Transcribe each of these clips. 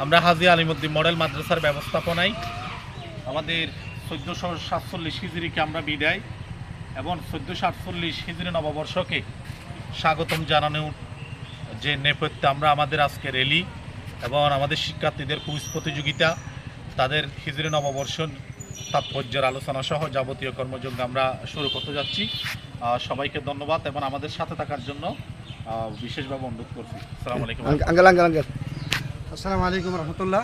আমরা হাজী আলিমুদ্দিন মডেল মাদ্রাসার ব্যবস্থাপনায় আমাদের 1447 হিজরিকে আমরা বিদায় এবং 1448 হিজরি নববর্ষকে স্বাগতম জানানোর যে নেপথ্যে আমরা আমাদের আজকে র্যালি এবং আমাদের শিক্ষার্থীদের কুইজ প্রতিযোগিতা, তাদের হিজরি নববর্ষ তাৎপর্যের আলোচনা সহ যাবতীয় কর্মযজ্ঞ আমরা শুরু করতে যাচ্ছি। সবাইকে ধন্যবাদ এবং আমাদের সাথে থাকার জন্য বিশেষভাবে অনুরোধ করছি। আসসালামু আলাইকুম। আসসালামু আলাইকুম রহমতুল্লাহ।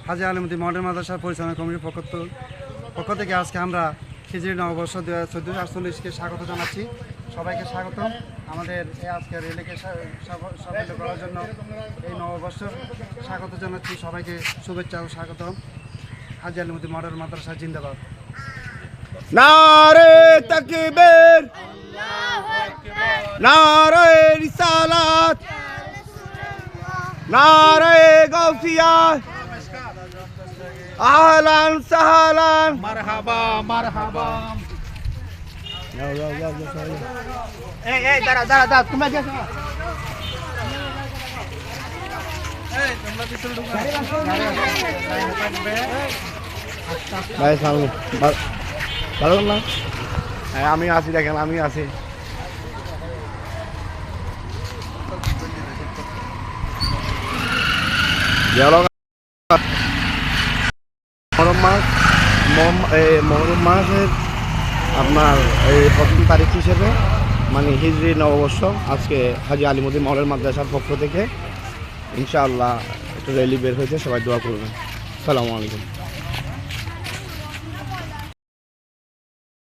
হাজী আলিমুদ্দিন মডেল মাদ্রাসার পরিচালনা কমিটির পক্ষ থেকে আজকে আমরা হিজরি নববর্ষ 1448কে স্বাগত জানাচ্ছি। সবাইকে স্বাগতম আমাদের এই আজকের রেলিকে সাফল্য করার জন্য। এই নববর্ষ স্বাগত জানাচ্ছি সবাইকে, শুভেচ্ছা ও স্বাগতম। হাজী আলিমুদ্দিন মডেল মাদ্রাসা জিন্দাবাদ। নারে তাকবীর, নারে রিসালাত, নারে গাউসিয়া, আহলান সাহলান, মারহাবা মারহাবা। এই দাঁড়া তোমরা গেছো না? ভাই সামনে ভালো না? হ্যাঁ আমি আছি, দেখেন আমি আছি। মহরম মাসের আপনার এই প্রথম তারিখ হিসেবে মানে হিজরি নববর্ষ আজকে হাজী আলিমুদ্দিন মডেল মাদ্রাসার পক্ষ থেকে ইনশাআল্লাহ একটু র্যালি বের হয়েছে, সবাই দোয়া করবেন। আসসালামু আলাইকুম।